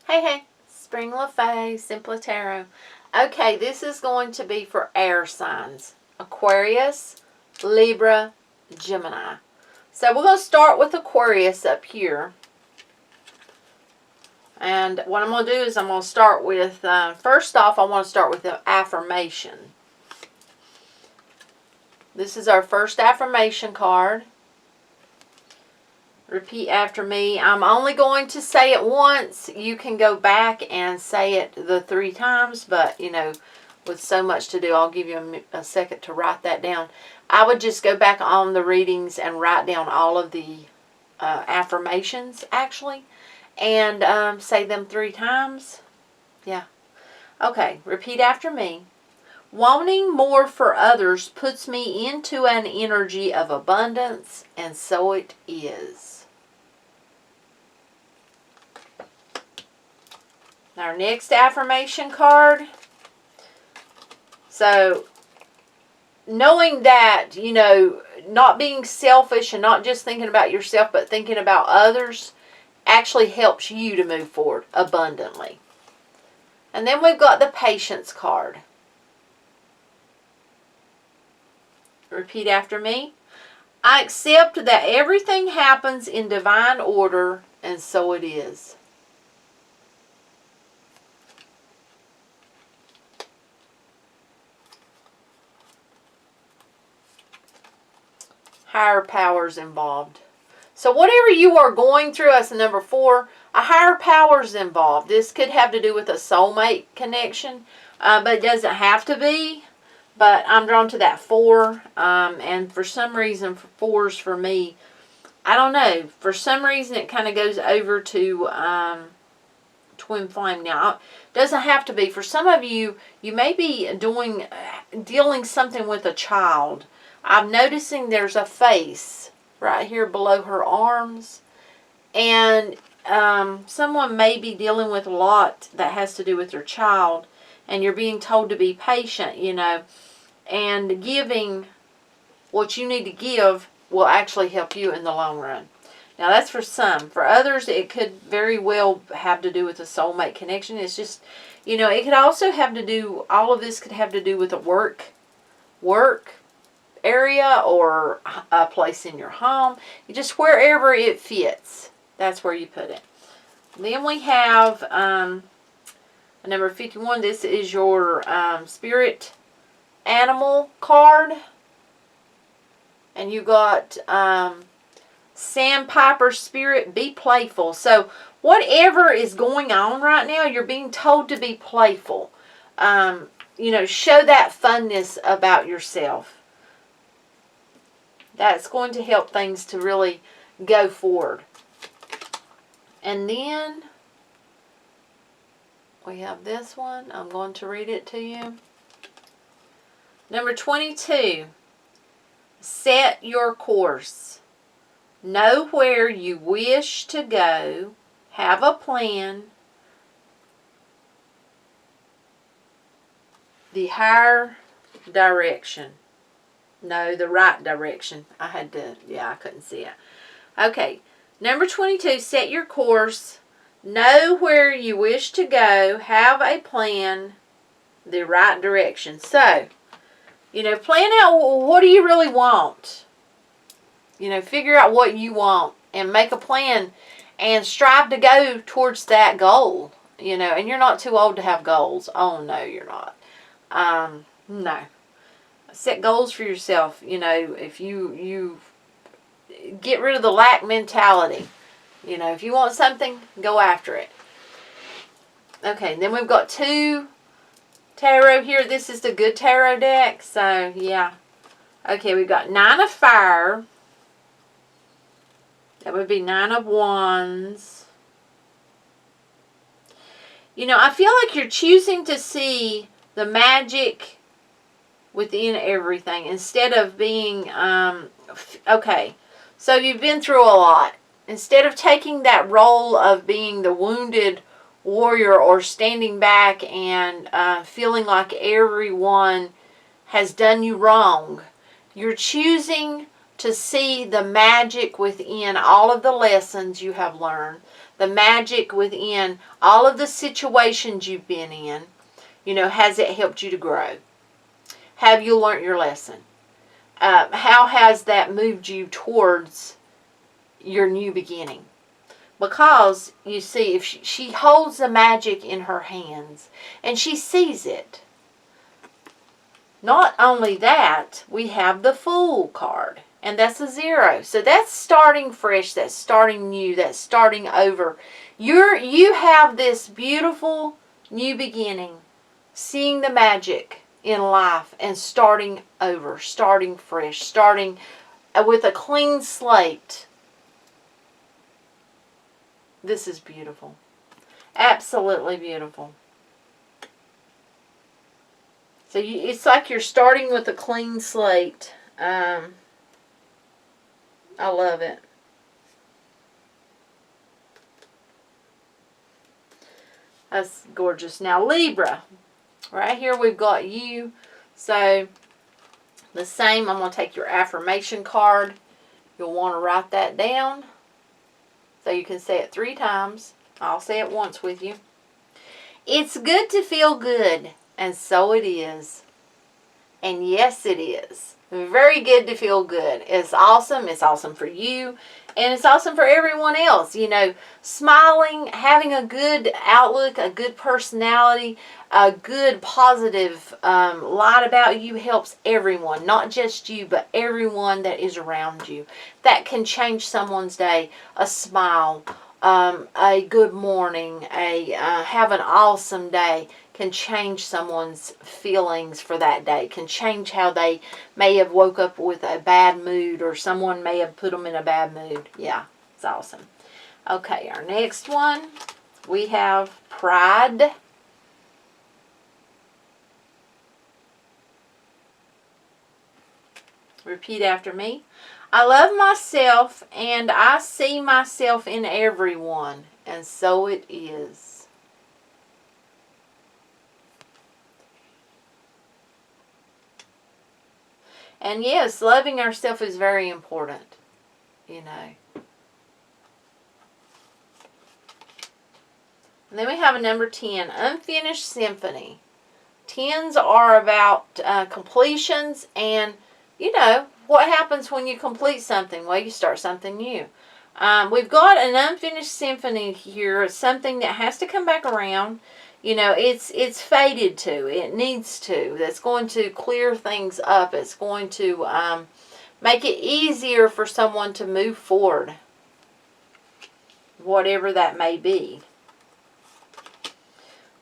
Hey, Spring LaFay, Simply Tarot. Okay, this is going to be for air signs. Aquarius, Libra, Gemini. So we're going to start with Aquarius up here. And what I'm going to do is I'm going to start with, first off, I want to start with the affirmation. This is our first affirmation card. Repeat after me. I'm only going to say it once. You can go back and say it the 3 times, but, you know, with so much to do, I'll give you a second to write that down. I would just go back on the readings and write down all of the affirmations, actually, and say them 3 times. Yeah. Okay, repeat after me. Wanting more for others puts me into an energy of abundance, and so it is. Our next affirmation card. So, knowing that, you know, not being selfish and not just thinking about yourself, but thinking about others actually helps you to move forward abundantly. And then we've got the patience card. Repeat after me. I accept that everything happens in divine order, and so it is. Higher powers involved. So whatever you are going through, as number 4, a higher power is involved. This could have to do with a soulmate connection, but it doesn't have to be. But I'm drawn to that 4, and for some reason, 4s for me, I don't know. For some reason, it kind of goes over to twin flame. Now, it doesn't have to be. For some of you, you may be dealing something with a child. I'm noticing there's a face right here below her arms, and someone may be dealing with a lot that has to do with their child, and you're being told to be patient, you know, and giving what you need to give will actually help you in the long run. Now, that's for some. For others, it could very well have to do with a soulmate connection. It's just, you know, it could also have to do, all of this could have to do with a work area or a place in your home. Just wherever it fits, that's where you put it. Then we have number 51. This is your spirit animal card, and you got Sandpiper Spirit. Be playful. So whatever is going on right now, you're being told to be playful. You know, show that funness about yourself. That's going to help things to really go forward. And then we have this one. I'm going to read it to you. Number 22. Set your course. Know where you wish to go. Have a plan. The higher direction. No, the right direction. I couldn't see it. Okay, number 22, set your course. Know where you wish to go. Have a plan. The right direction. So, you know, plan out what do you really want. You know, figure out what you want and make a plan and strive to go towards that goal. You know, and you're not too old to have goals. Oh, no, you're not. No. Set goals for yourself. You know, if you get rid of the lack mentality. You know, if you want something, go after it. Okay, then we've got 2 tarot here. This is the good tarot deck. So, yeah. Okay, we've got 9 of Fire. That would be 9 of Wands. You know, I feel like you're choosing to see the magic within everything instead of being, okay, so you've been through a lot. Instead of taking that role of being the wounded warrior or standing back and feeling like everyone has done you wrong, you're choosing to see the magic within all of the lessons you have learned, the magic within all of the situations you've been in. You know, has it helped you to grow? Have you learned your lesson? How has that moved you towards your new beginning? Because, you see, if she holds the magic in her hands and she sees it. Not only that, we have the Fool card. And that's a 0. So that's starting fresh. That's starting new. That's starting over. You have this beautiful new beginning. Seeing the magic in life and starting over. Starting fresh. Starting with a clean slate. This is beautiful. Absolutely beautiful. So it's like you're starting with a clean slate. I love it. That's gorgeous. Now Libra. Right here we've got you. So the same, I'm going to take your affirmation card. You'll want to write that down. So you can say it 3 times. I'll say it once with you. It's good to feel good. And so it is. And yes, it is. Very good to feel good. It's awesome. It's awesome for you. And it's awesome for everyone else. You know, smiling, having a good outlook, a good personality, a good positive light about you helps everyone. Not just you, but everyone that is around you. That can change someone's day. A smile, a good morning, have an awesome day can change someone's feelings for that day. Can change how they may have woke up with a bad mood, or someone may have put them in a bad mood. Yeah, it's awesome. Okay, our next one, we have Pride. Repeat after me. I love myself and I see myself in everyone, and so it is. And yes, loving ourselves is very important, you know. And then we have a number 10, Unfinished Symphony. 10s are about completions, and, you know, what happens when you complete something? Well, you start something new. We've got an unfinished symphony here. It's something that has to come back around. You know, it's fated to. It needs to. That's going to clear things up. It's going to make it easier for someone to move forward. Whatever that may be.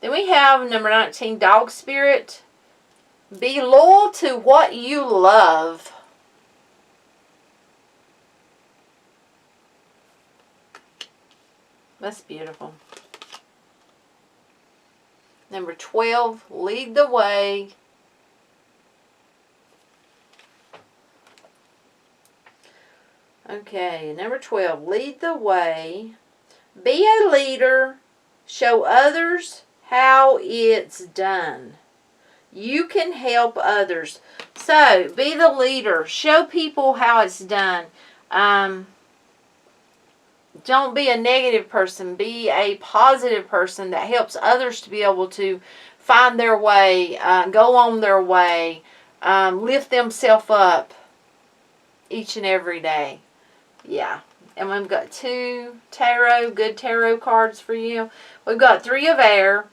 Then we have number 19, Dog Spirit. Be loyal to what you love. That's beautiful. Number 12, lead the way. Okay, number 12, lead the way. Be a leader. Show others how it's done. You can help others. So, be the leader. Show people how it's done. Don't be a negative person. Be a positive person that helps others to be able to find their way, go on their way, lift themselves up each and every day. Yeah. And we've got 2 good tarot cards for you. We've got 3 of air,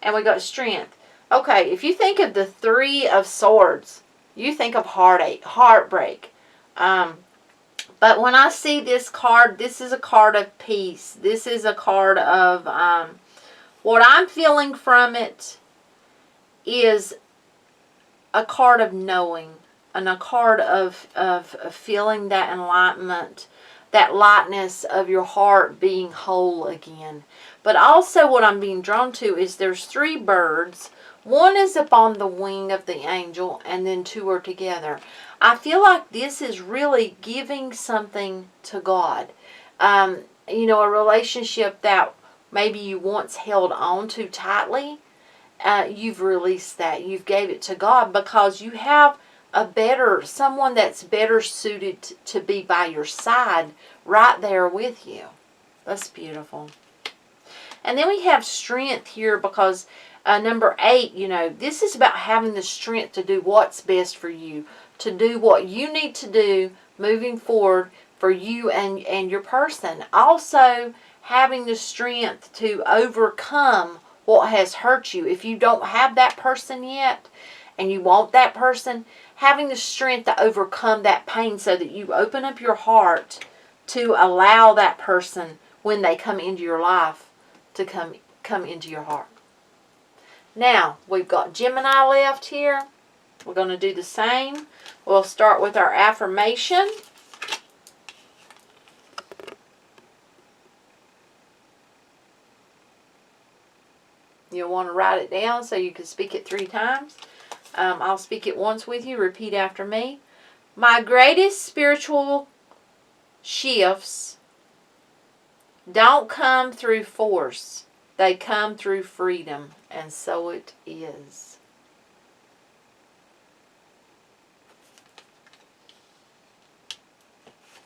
and we've got strength. Okay, if you think of the 3 of swords, you think of heartache, heartbreak. But when I see this card, this is a card of peace. This is a card of, what I'm feeling from it is a card of knowing, and a card of feeling that enlightenment, that lightness of your heart being whole again. But also what I'm being drawn to is there's 3 birds. One is up on the wing of the angel, and then 2 are together. I feel like this is really giving something to God. You know, a relationship that maybe you once held on to tightly, you've released that. You've gave it to God because you have someone that's better suited to be by your side right there with you. That's beautiful. And then we have strength here because number 8, you know, this is about having the strength to do what's best for you, to do what you need to do moving forward for you and your person. Also, having the strength to overcome what has hurt you. If you don't have that person yet and you want that person, having the strength to overcome that pain so that you open up your heart to allow that person, when they come into your life, to come into your heart. Now, we've got Gemini left here. We're going to do the same. We'll start with our affirmation. You'll want to write it down so you can speak it 3 times. I'll speak it once with you. Repeat after me. My greatest spiritual shifts don't come through force. They come through freedom. And so it is.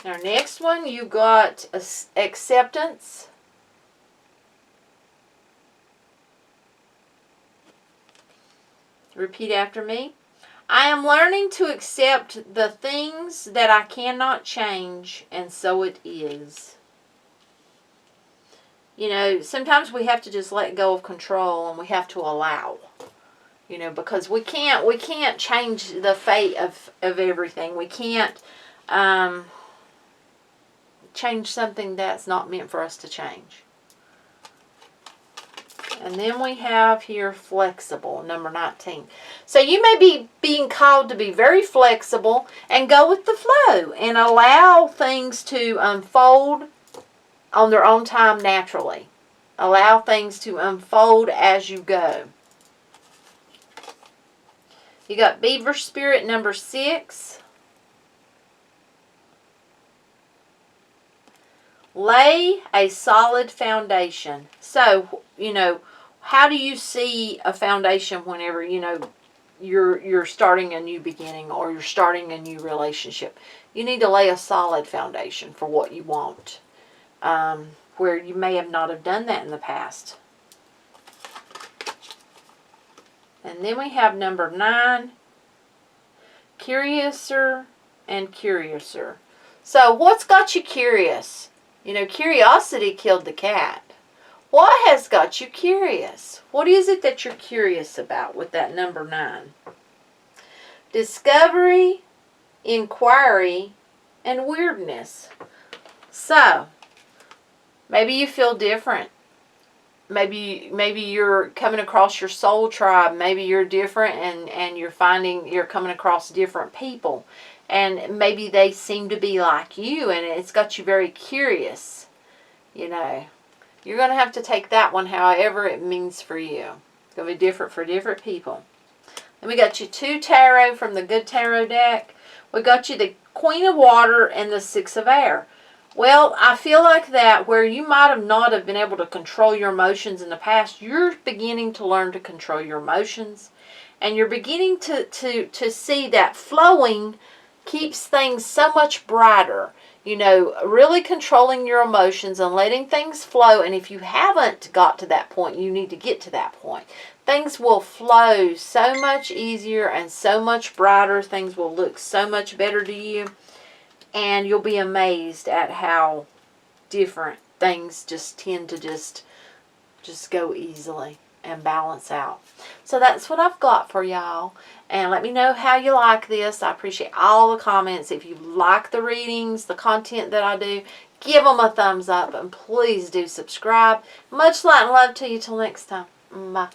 Our next one, you got acceptance. Repeat after me. I am learning to accept the things that I cannot change, and so it is. You know, sometimes we have to just let go of control, and we have to allow. You know, because we can't change the fate of everything. We can't change something that's not meant for us to change. And then we have here flexible, number 19. So you may be being called to be very flexible and go with the flow and allow things to unfold on their own time naturally. Allow things to unfold as you go. You got Beaver Spirit, number 6. Lay a solid foundation. So, you know, how do you see a foundation whenever, you know, you're starting a new beginning or you're starting a new relationship? You need to lay a solid foundation for what you want, where you may have not have done that in the past. And then we have number 9, curiouser and curiouser. So what's got you curious? You know, curiosity killed the cat. What has got you curious? What is it that you're curious about with that number 9? Discovery, inquiry, and weirdness. So, maybe you feel different. Maybe you're coming across your soul tribe. Maybe you're different and you're finding you're coming across different people. And maybe they seem to be like you, and it's got you very curious. You know, you're going to have to take that one however it means for you. It's going to be different for different people. Then we got you 2 tarot from the Good Tarot deck. We got you the Queen of Water and the 6 of Air. Well, I feel like that where you might have not have been able to control your emotions in the past, you're beginning to learn to control your emotions. And you're beginning to see that flowing keeps things so much brighter. You know, really controlling your emotions and letting things flow. And if you haven't got to that point, you need to get to that point. Things will flow so much easier and so much brighter. Things will look so much better to you. And you'll be amazed at how different things just tend to just go easily and balance out. So that's what I've got for y'all. And let me know how you like this. I appreciate all the comments. If you like the readings, the content that I do, give them a thumbs up. And please do subscribe. Much light and love to you till next time. Bye.